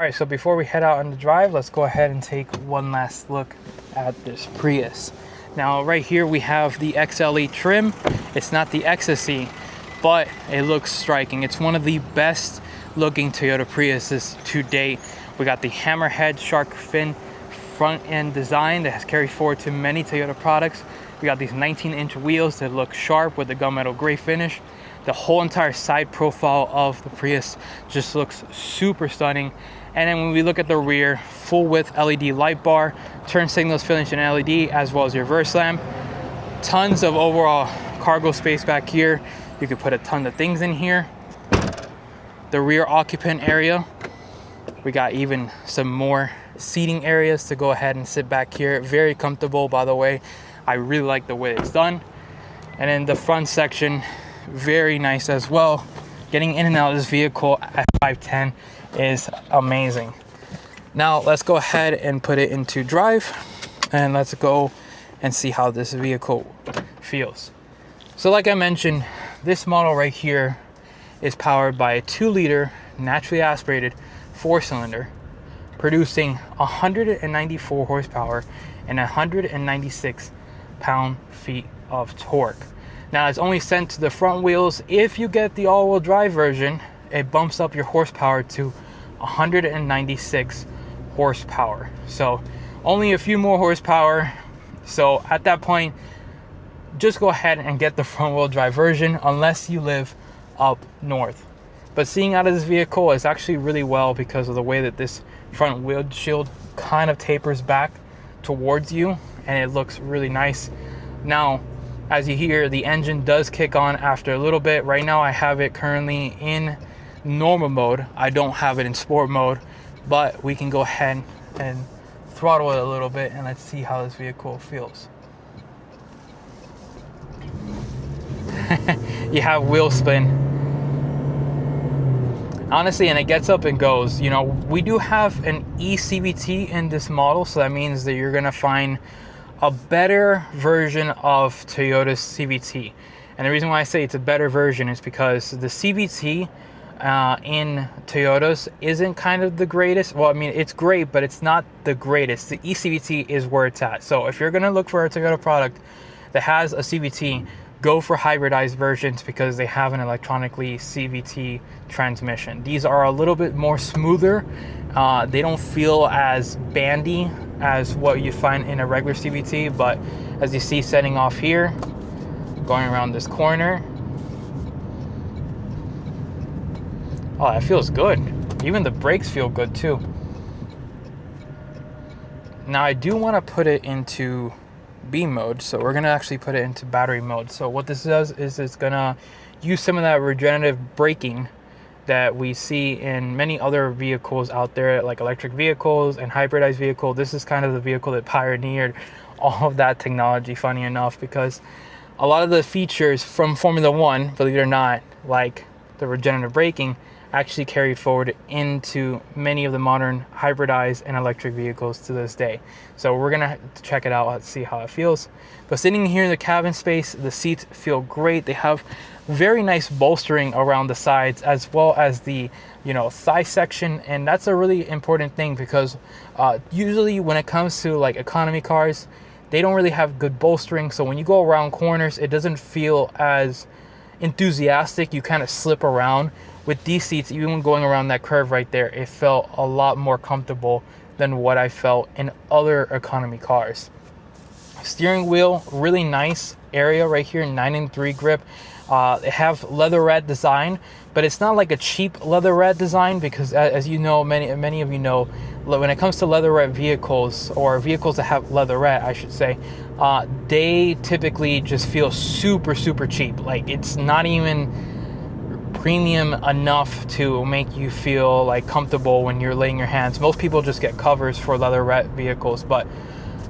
All right, so before we head out on the drive, let's go ahead and take one last look at this Prius. Now, right here we have the XLE trim. It's not the XSE, but it looks striking. It's one of the best looking Toyota Priuses to date. We got the hammerhead shark fin front end design that has carried forward to many Toyota products. We got these 19-inch wheels that look sharp with the gunmetal gray finish. The whole entire side profile of the Prius just looks super stunning. And then when we look at the rear, full width LED light bar, turn signals finished in LED, as well as your reverse lamp. Tons of overall cargo space back here. You could put a ton of things in here. The rear occupant area, we got even some more seating areas to go ahead and sit back here. Very comfortable, by the way. I really like the way it's done. And then the front section, very nice as well. Getting in and out of this vehicle at 5'10" is amazing. Now let's go ahead and put it into drive and let's go and see how this vehicle feels. So like I mentioned, this model right here is powered by a 2-liter naturally aspirated 4-cylinder, producing 194 horsepower and 196 pound-feet of torque. Now it's only sent to the front wheels. If you get the all-wheel drive version, it bumps up your horsepower to 196 horsepower. So only a few more horsepower. So at that point, just go ahead and get the front wheel drive version unless you live up north. But seeing out of this vehicle is actually really well because of the way that this front windshield kind of tapers back towards you, and it looks really nice. Now, as you hear, the engine does kick on after a little bit. Right now I have it currently in normal mode. I don't have it in sport mode, but we can go ahead and throttle it a little bit and let's see how this vehicle feels. You have wheel spin. Honestly, and it gets up and goes. You know, we do have an eCVT in this model, so that means that you're gonna find a better version of Toyota's CVT. And the reason why I say it's a better version is because the CVT in Toyotas isn't kind of the greatest. Well, I mean, it's great, but it's not the greatest. The eCVT is where it's at. So if you're gonna look for a Toyota product that has a CVT, go for hybridized versions because they have an electronically CVT transmission. These are a little bit more smoother. They don't feel as bandy as what you find in a regular CVT, but as you see setting off here, going around this corner, oh, that feels good. Even the brakes feel good too. Now I do want to put it into B mode, so we're gonna actually put it into battery mode. So what this does is it's gonna use some of that regenerative braking that we see in many other vehicles out there, like electric vehicles and hybridized vehicles. This is kind of the vehicle that pioneered all of that technology, funny enough, because a lot of the features from Formula One, believe it or not, like the regenerative braking, actually carried forward into many of the modern hybridized and electric vehicles to this day. So we're gonna check it out and see how it feels. But sitting here in the cabin space, the seats feel great. They have very nice bolstering around the sides as well as the, you know, thigh section, and that's a really important thing because usually when it comes to like economy cars, they don't really have good bolstering. So when you go around corners, it doesn't feel as enthusiastic. You kind of slip around. With these seats, even when going around that curve right there, it felt a lot more comfortable than what I felt in other economy cars. Steering wheel, really nice area right here, 9-3 grip. They have leatherette design, but it's not like a cheap leatherette design because, as you know, many of you know, when it comes to leatherette vehicles, or vehicles that have leatherette, I should say, they typically just feel super cheap. Like it's not even premium enough to make you feel like comfortable when you're laying your hands. Most people just get covers for leatherette vehicles, but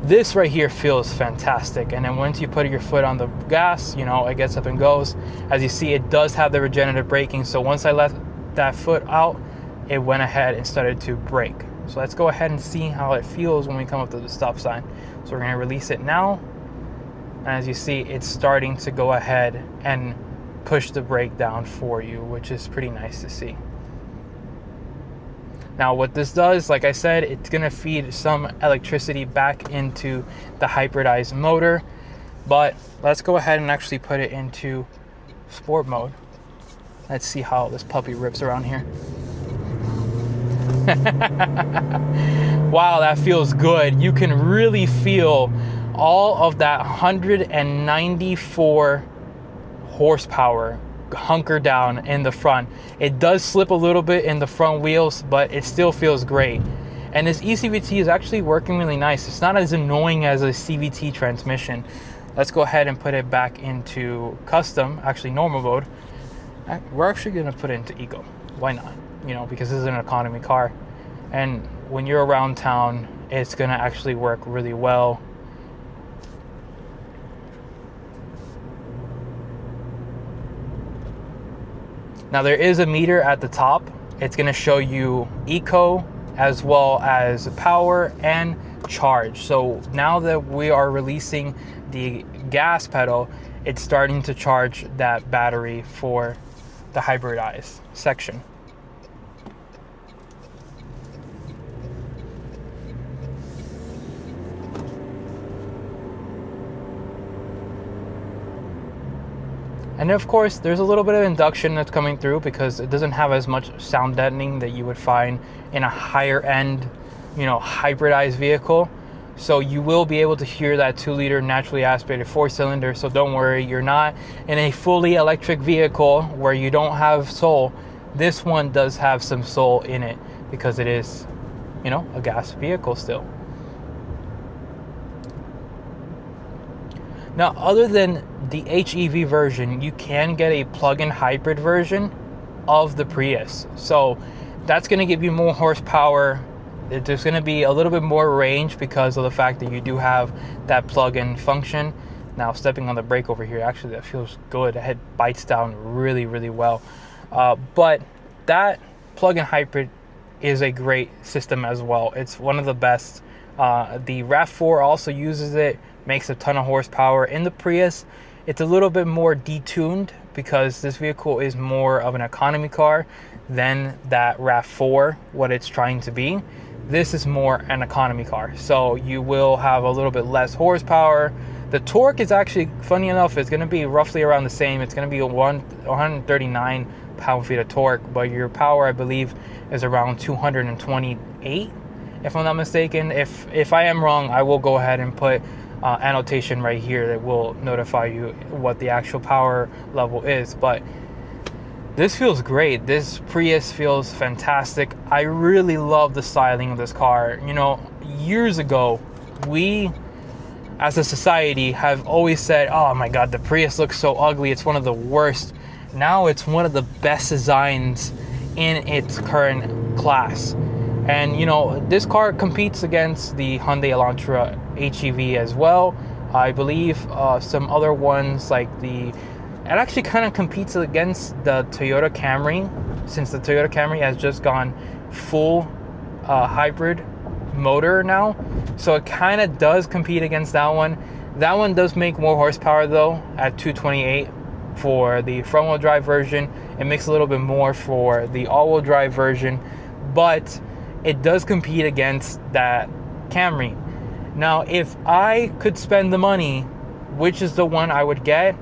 this right here feels fantastic. And then once you put your foot on the gas, you know, it gets up and goes. As you see, it does have the regenerative braking. So once I let that foot out, it went ahead and started to brake. So let's go ahead and see how it feels when we come up to the stop sign. So we're gonna release it now. And as you see, it's starting to go ahead and push the brake down for you, which is pretty nice to see. Now what this does, like I said, it's gonna feed some electricity back into the hybridized motor. But let's go ahead and actually put it into sport mode. Let's see how this puppy rips around here. Wow, that feels good. You can really feel all of that 194 horsepower hunker down in the front. It does slip a little bit in the front wheels, but it still feels great. And this eCVT is actually working really nice. It's not as annoying as a CVT transmission. Let's go ahead and put it back into custom, actually normal mode. We're actually gonna put it into eco. Why not? You know, because this is an economy car. And when you're around town, it's gonna actually work really well. Now there is a meter at the top. It's gonna show you eco as well as power and charge. So now that we are releasing the gas pedal, it's starting to charge that battery for the hybridized section. And of course, there's a little bit of induction that's coming through because it doesn't have as much sound deadening that you would find in a higher end, you know, hybridized vehicle. So you will be able to hear that 2-liter naturally aspirated 4-cylinder. So don't worry, you're not in a fully electric vehicle where you don't have soul. This one does have some soul in it because it is, you know, a gas vehicle still. Now, other than the HEV version, you can get a plug-in hybrid version of the Prius. So that's going to give you more horsepower. There's going to be a little bit more range because of the fact that you do have that plug-in function. Now, stepping on the brake over here, actually that feels good. The head bites down really, really well. But that plug-in hybrid is a great system as well. It's one of the best. The RAV4 also uses it, makes a ton of horsepower. In the Prius, it's a little bit more detuned because this vehicle is more of an economy car than that RAV4, what it's trying to be. This is more an economy car, so you will have a little bit less horsepower. The torque is actually, funny enough, it's going to be roughly around the same. It's going to be 139 pound-feet of torque, but your power, I believe, is around 228, if I'm not mistaken. If I am wrong, I will go ahead and put annotation right here that will notify you what the actual power level is. But this feels great. This Prius feels fantastic. I really love the styling of this car. You know, years ago, we as a society have always said, oh my god, the Prius looks so ugly, it's one of the worst. Now it's one of the best designs in its current class. And you know, this car competes against the Hyundai Elantra HEV as well. I believe some other ones like it actually kind of competes against the Toyota Camry, since the Toyota Camry has just gone full hybrid motor now. So it kind of does compete against that one. That one does make more horsepower though at 228 for the front wheel drive version. It makes a little bit more for the all wheel drive version, but it does compete against that Camry. Now, if I could spend the money, which is the one I would get,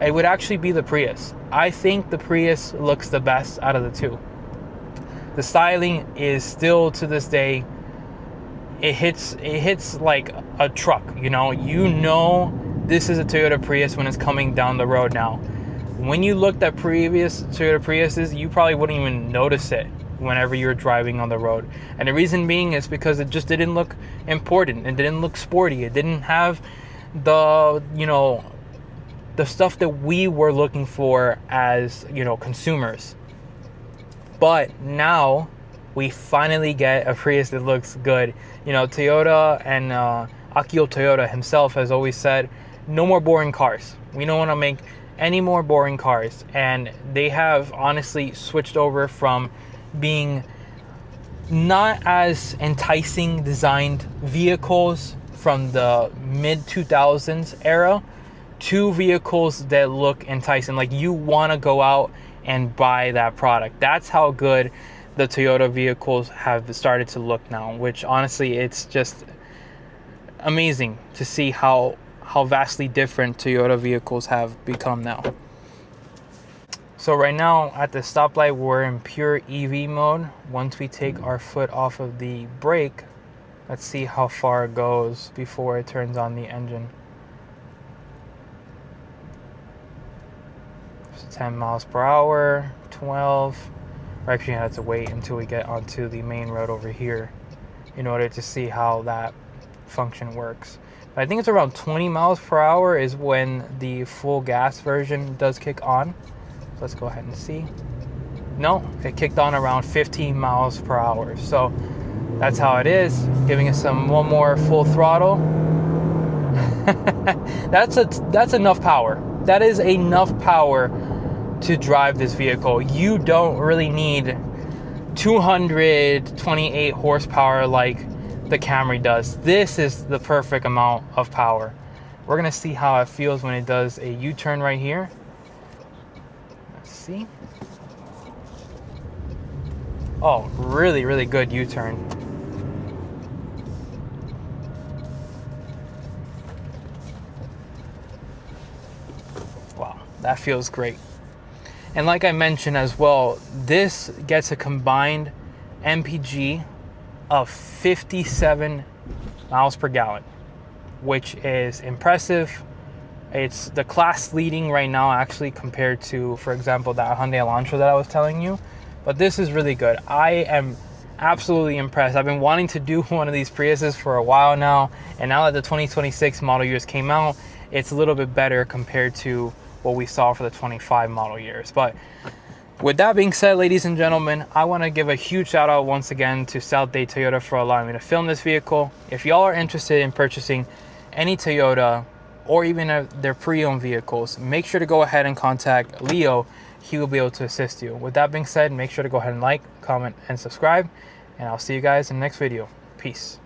it would actually be the Prius. I think the Prius looks the best out of the two. The styling is still, to this day, it hits like a truck, you know this is a Toyota Prius when it's coming down the road now. When you looked at previous Toyota Priuses, you probably wouldn't even notice it whenever you're driving on the road. And the reason being is because it just didn't look important. It didn't look sporty. It didn't have the, the stuff that we were looking for as, consumers. But now we finally get a Prius that looks good. Toyota and Akio Toyoda himself has always said, no more boring cars. We don't want to make any more boring cars. And they have honestly switched over from being not as enticing designed vehicles from the mid 2000s era to vehicles that look enticing, like you want to go out and buy that product. That's how good the Toyota vehicles have started to look now, which honestly, it's just amazing to see how vastly different Toyota vehicles have become now. So right now at the stoplight, we're in pure EV mode. Once we take our foot off of the brake, let's see how far it goes before it turns on the engine. 10 miles per hour, 12. We're actually gonna have to wait until we get onto the main road over here in order to see how that function works. But I think it's around 20 miles per hour is when the full gas version does kick on. So let's go ahead and see. No, it kicked on around 15 miles per hour. So that's how it is, giving us one more full throttle. That's enough power. That is enough power to drive this vehicle. You don't really need 228 horsepower like the Camry does. This is the perfect amount of power. We're gonna see how it feels when it does a U-turn right here. Let's see. Oh, really, really good U-turn. Wow, that feels great. And like I mentioned as well, this gets a combined MPG of 57 miles per gallon, which is impressive. It's the class leading right now, actually, compared to, for example, that Hyundai Elantra that I was telling you. But this is really good. I am absolutely impressed. I've been wanting to do one of these Priuses for a while now, and now that the 2026 model years came out, it's a little bit better compared to what we saw for the 25 model years. But with that being said, ladies and gentlemen, I want to give a huge shout out once again to South Dade Toyota for allowing me to film this vehicle. If y'all are interested in purchasing any Toyota or even their pre-owned vehicles, make sure to go ahead and contact Leo. He will be able to assist you. With that being said, make sure to go ahead and like, comment, and subscribe, and I'll see you guys in the next video. Peace.